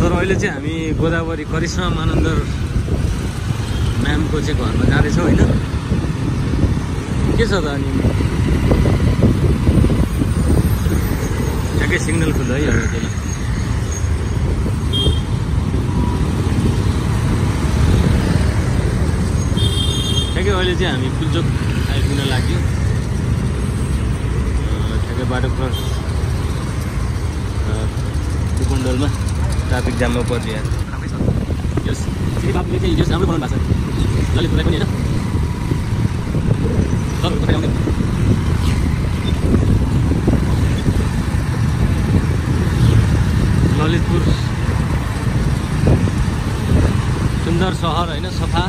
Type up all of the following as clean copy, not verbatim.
Sir अहिले चाहिँ हामी गोदावरी करिश्मा मानन्दर म्यामको चाहिँ घरमा जाँदैछौँ होइन। के छ त अनि ठ्याक्कै सिग्नल खुल्छ है अहिले त्यही ठ्याक्कै अहिले चाहिँ हामी पुल्चोक आइपुग्न लाग्यो। ठ्याक्कै बाटो क्रस कुपन्डलमा ट्राफिक जाममा परियो। यस श्री बाबुले चाहिँ हिजो राम्रो बनाउनु भएको छ ललितपुरलाई पनि होइन। ललितपुर सुन्दर सहर होइन, सफा।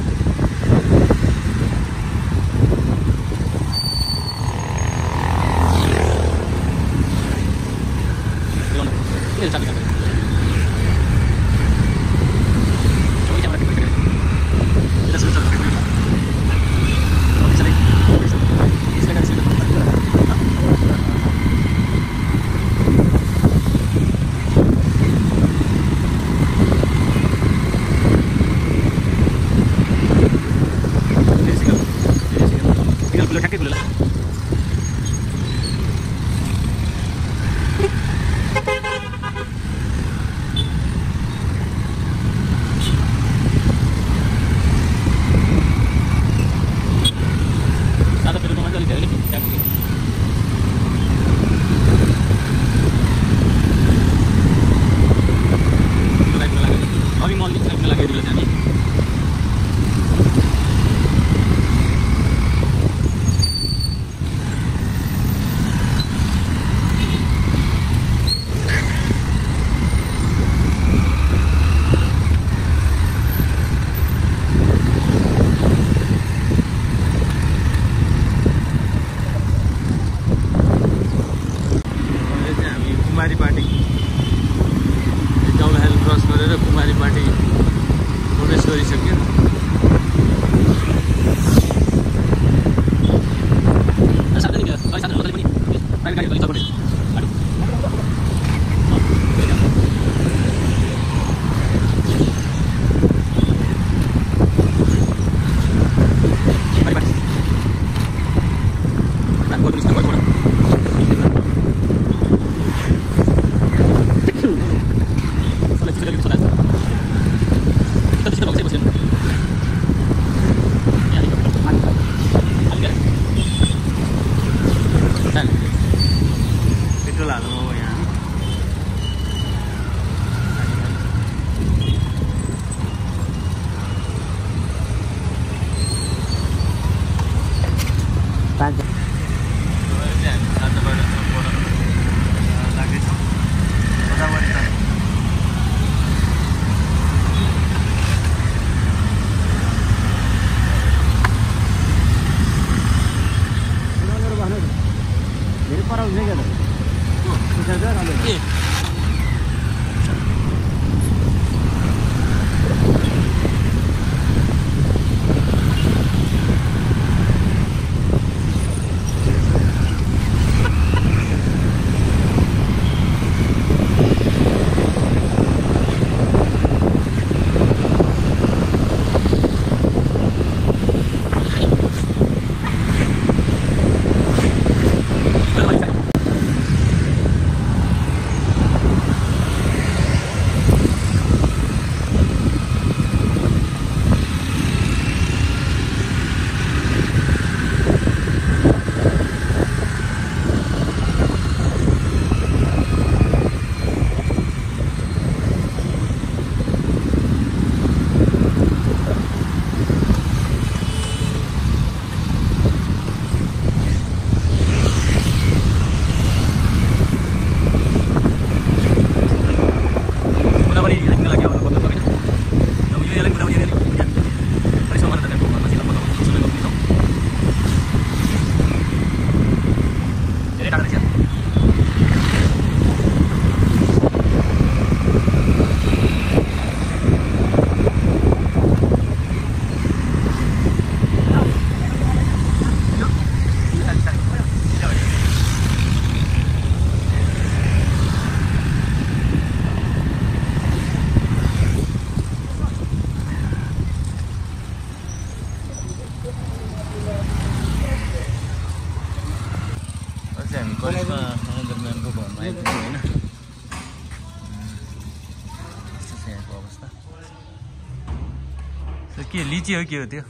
के लिची हो के हो त्यो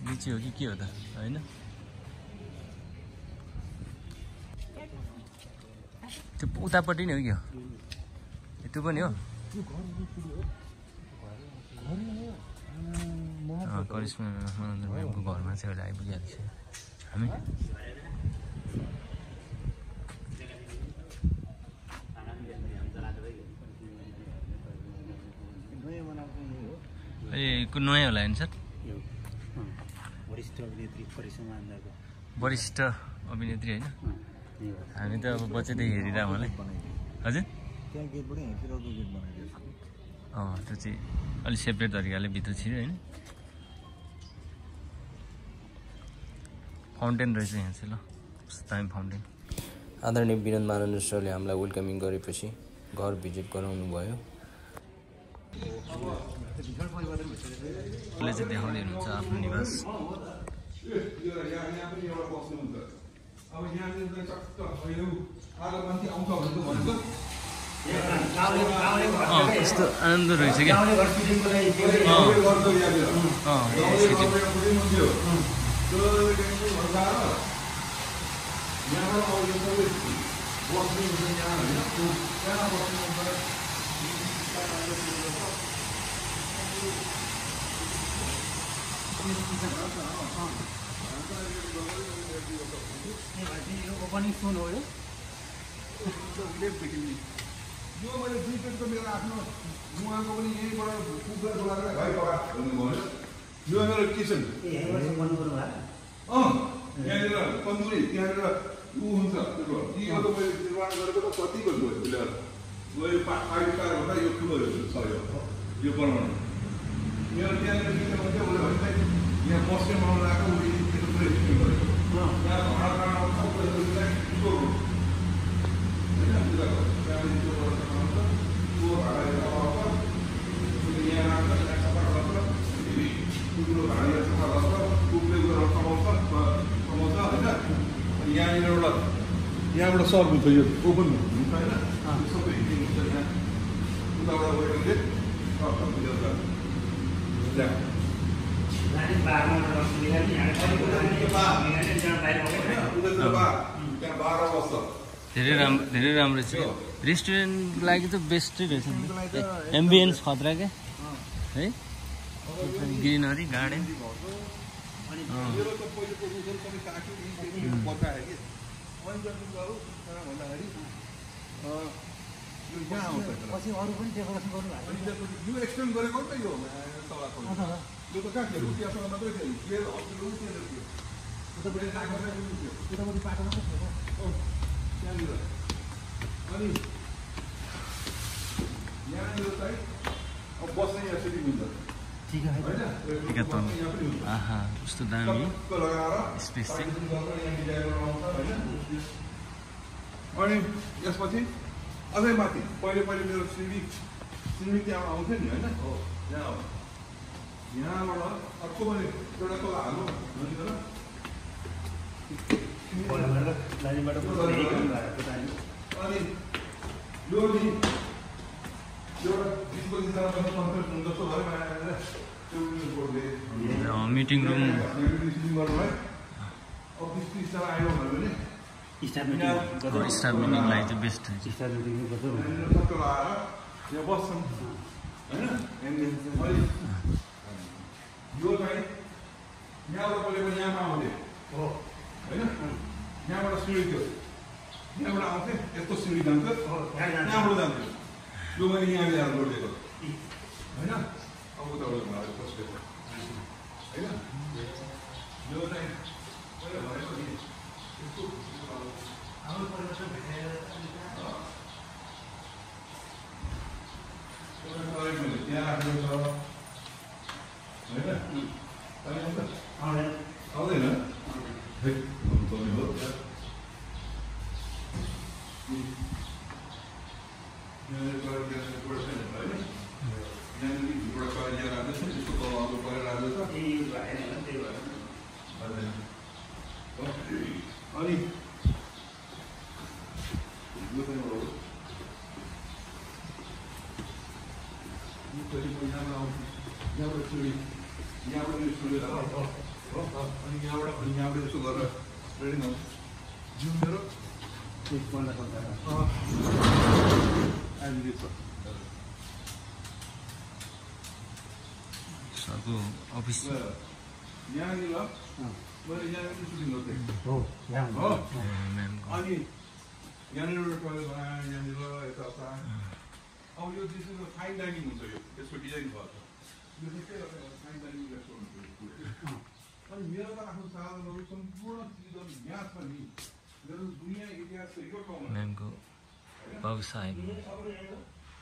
लिची हो कि के हो त हैन त्यो उतापट्टि नै हो कि त्यो पनि हो करिश्मा मनोरञ्जन म्यामको घरमा चाहिँ एउटा आइपुगिहाल्छ हामी ए नयाँ होला नि सर वरिष्ठ अभिनेत्री होइन हामी त अब बच्चैदेखि हेरिरह मलाई हजुर त्यो चाहिँ अलिक सेपरेट तरिकाले भित्र छिर्यो होइन फाउन्टेन रहेछ यहाँ चाहिँ ल दामी फाउन्टेन आदरणीय विनोद मानन्द सरले हामीलाई वेलकमिङ गरेपछि घर भिजिट गराउनु भयो उसले चाहिँ देखाउँदै हुनुहुन्छ आफ्नो निवास कस्तो आनन्द रहेछ क्या ओपनिङ सुन हो यो मैले दुई पेटको मेरो आफ्नो उहाँको पनि यहीँबाट कुखुरा डोलाएर भाइ पका भन्नुभयो यो मेरो किचन यहाँनिर तन्दुरी त्यहाँनिर ऊ हुन्छ यो त मैले निर्माण गरेको त कति गर्नु मैले पार्टी कार भन्दा यो ठुलो छ यो बनाउनु मेरो त्यहाँनिर किचन हुन्छ उसले भने यहाँ बस्ने बनाउनु आएको यहाँबाट सर्भ हुन्छ यो ओपन हुन्छ होइन सबै हुन्छ यहाँ उताबाट धेरै राम्रो छ रेस्टुरेन्टको लागि त बेस्टै रहेछ नि एम्बियन्स खतरा क्या है ग्रिनरी गार्डन पछि अरू पनि डेकोरेसन गर्नु भएको यो एक्सटेन्ड गरेको नि त यो तलको यो त कहाँ थियो रुपियाँसँग मात्रै थियो उतापट्टि बाटो मात्रै थियो त्यहाँनिर अनि यहाँनिर चाहिँ अब बस्ने यहाँ सेटिङ हुन्छ कस्तो दामी स्पेस चाहिँ अनि यसपछि अझै माथि पहिले मेरो सिँढी त्यहाँ आउँथ्यो नि होइन यहाँबाट अर्को पनि एउटा तल हाल्नु अनि यो नि एउटा 20-25 जना कन्फरेन्स हुनु जस्तो भयो मिटिङ रुम अब 20-30 जना आयो भने स्टाफ मिटिङलाई चाहिँ बेस्ट स्टाफ मिटिङ गर्छ यहाँ बस्छन् होइन यो चाहिँ यहाँबाट पहिले पनि यहाँमा आउँथे हो होइन यहाँबाट सिँढी थियो यहाँबाट आउँथे यस्तो सिँढी जान्छ यहाँबाट जान्थ्यो यो मैले यहाँ ल्याएर जोडिदिएको होइन अब उताबाट घुमाएर बसेको होइन यो चाहिँ पहिला भनेको नि यस्तो हाम्रो परिवर्तन भेटाएर त्यहाँ राखेको छ होइन आउँदैन चल्ने हो अनि यहाँबाट सिँढी यहाँबाट यो सुरु गरेर हो अनि यहाँबाट यसो गरेर रेडी आउँछ जिउ मेरो सरको अफिस यहाँनिर मैले यहाँनिर सुटिङ गर्थेँ अनि यहाँनिर टोइलेट बनाएँ यहाँनिर यताउता अब यो चिजको फाइन डाइनिङ हुन्छ यो त्यसको डिजाइन भयो यो चाहिँ के फाइन डाइनिङ रेस्टुरेन्ट अनि मेरो त आफ्नो साधनहरू सम्पूर्ण चिजहरू यहाँ छ नि मेरो दुनियाँ इतिहास छ यो ठाउँमा म्यामको बाबु साहेब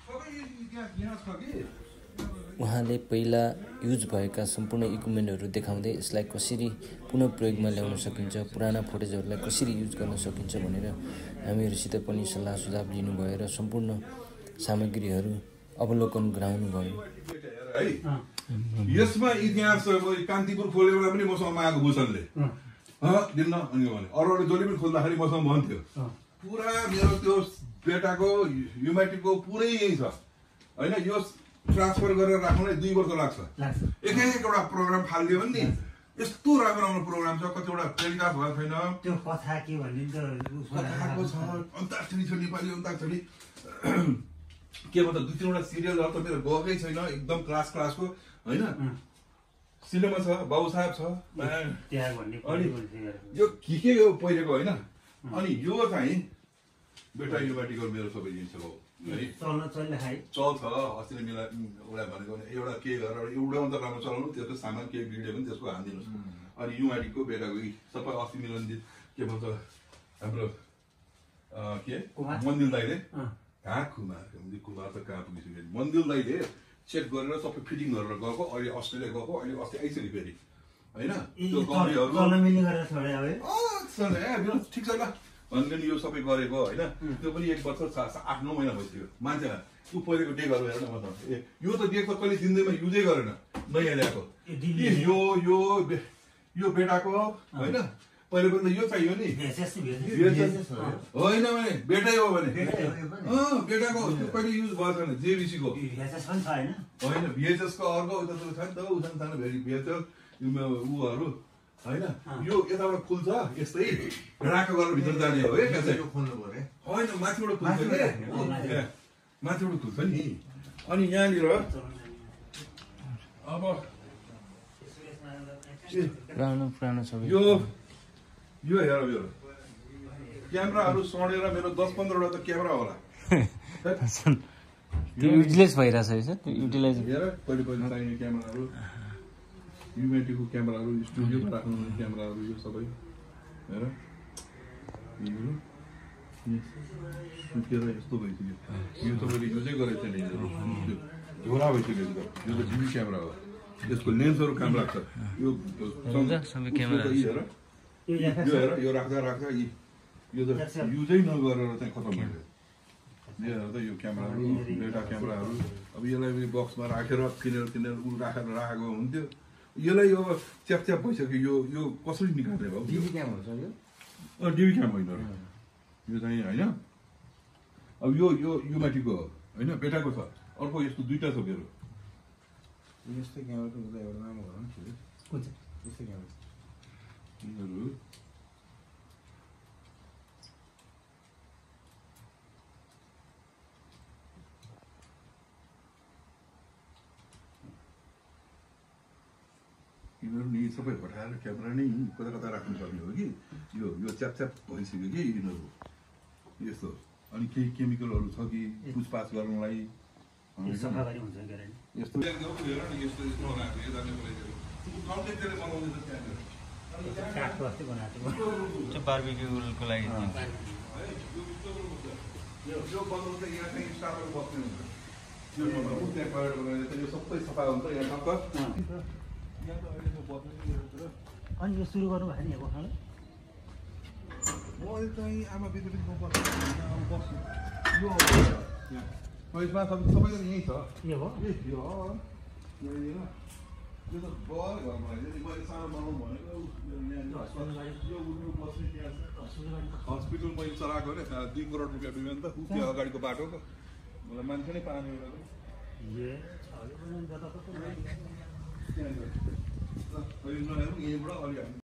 सबै इतिहास यहाँ छ कि उहाँले पहिला युज भएका सम्पूर्ण इक्विपमेन्टहरू देखाउँदै यसलाई कसरी पुनः प्रयोगमा ल्याउन सकिन्छ, पुराना फुटेजहरूलाई कसरी युज गर्न सकिन्छ भनेर हामीहरूसित पनि सल्लाह सुझाव लिनुभयो र सम्पूर्ण सामग्रीहरू अवलोकन गराउनुभयो। यसमा इतिहास कान्तिपुर खोलेर पनि मसँग मागेको भूषणले दिन्न अनि भने अरू जसले पनि खोल्दाखेरि मसँग भन्थ्यो पुरा मेरो त्यो बेटाको युमाइटीको पुरै यही छ होइन यो ट्रान्सफर गरेर राख्नलाई 2 वर्ष लाग्छ एक-एउटा प्रोग्राम फालिदियो भने नि यस्तो राम्रो राम्रो प्रोग्राम छ कतिवटा टेलिकास्ट भएको छैन त्यो कथा के भन्ने कथाको छ अन्ताक्षरी छ नेपाली अन्ताक्षरी के भन्छ 2-3वटा सिरियलहरू त मेरो गएकै छैन एकदम क्लासको होइन सिनेमा छ बाबु साहेब छ अनि यो के हो पहिलेको होइन अनि यो चाहिँ बेटा युनिभर्सिटीको मेरो सबै जिनिस हो चल्छ अस्ति मिला उसलाई भनेको एउटा के गरेर एउटा त राम्रो चलाउनु त्यसको सामान केही बिग्रियो भने त्यसको हानिदिनुहोस् अनि युनिभर्सिटीको बेटाको सबै अस्ति मिलन के भन्छ हाम्रो के मन्दिर दाइले कहाँ कुमार त कहाँ पुगिसक्यो मन्दिर दाइले चेक गरेर सबै फिटिङ गरेर गएको अहिले अस्ट्रेलिया गएको अहिले अस्ति आइसक्यो फेरि होइन ठिक छ ल भन्ने यो सबै गरेको होइन त्यो पनि 1 वर्ष 8-9 महिना भइसक्यो मान्छेलाई ऊ पहिलेको डेकहरू हेर न म त यो त डेक त कहिले जिन्दगीमा युजै गरेन नयाँ ल्याएको यो बेटाको होइन पहिले पनि त यो चाहियो नि होइन भने बेटै हो भने बेटाको त्यो कहिले युज भएको छैन जेबिसीको होइन भिएचएसको अर्को उता छ नि त उता सानो भिएचएस ऊहरू होइन यो यताबाट खुल्छ यस्तै राको गरेर भित्र जाने हो है होइन माथिबाट खुल्छ माथिबाट खुल्छ नि अनि यहाँनिर अब पुरानो सबै यो हेर मेरो क्यामेराहरू सडेर मेरो 10-15वटा त क्यामेरा होला त्यो युजलेस भइरहेछ त्यो युटिलाइज हेर पहिले चाहिने क्यामेराहरू युनिभर्सिटीको क्यामेराहरू स्टुडियोमा राख्नु क्यामेराहरू यो सबै हेर सुकेर यस्तो भइसक्यो यो त मैले युजै गरेको थिएन झोला भइसक्यो यो त डिभी क्यामेरा हो यसको लेन्सहरू काम लाग्छ यो हेर यो राख्दा यो त युजै नगरेर चाहिँ खतम भयो यो त यो क्यामेराहरू डेटा क्यामेराहरू अब यसलाई बक्समा राखेर किनेर उ राखेको हुन्थ्यो यसलाई यो च्याप भइसक्यो यो कसरी निकाल्ने भयो डिभी क्याम हुन्छ यो डिभी क्याम होइन यो चाहिँ होइन अब यो माथिको हो होइन बेटाको छ अर्को यस्तो 2टा छ मेरो यस्तै क्यामेराको एउटा नाम हो कुन चाहिँ यस्तै क्यामेरा यिनीहरू नि सबै हटाएर क्यामेरा नै कता राख्नुपर्ने हो कि यो च्याप भइसक्यो कि यिनीहरू यस्तो अनि केही केमिकलहरू छ कि पुछपाछ गर्नलाई यस्तो बारबिक्यूको लागि सबै सफा हुन्छ यहाँ अनि यो सुरु गर्नु भयो नि अब खाना म चाहिँ आमा बिजुलीको बस्छु यो यसमा सबैजना यहीँ छ यो हो यो त बर घरमा मैले सानो बनाउनु भनेको हस्पिटल मैले चलाएको नि 2 करोड रुपियाँ बिमा नि त त्यो अगाडिको बाटो त मलाई मान्छे नै पानी अहिले नहेरौँ यहीँबाट अलि हामी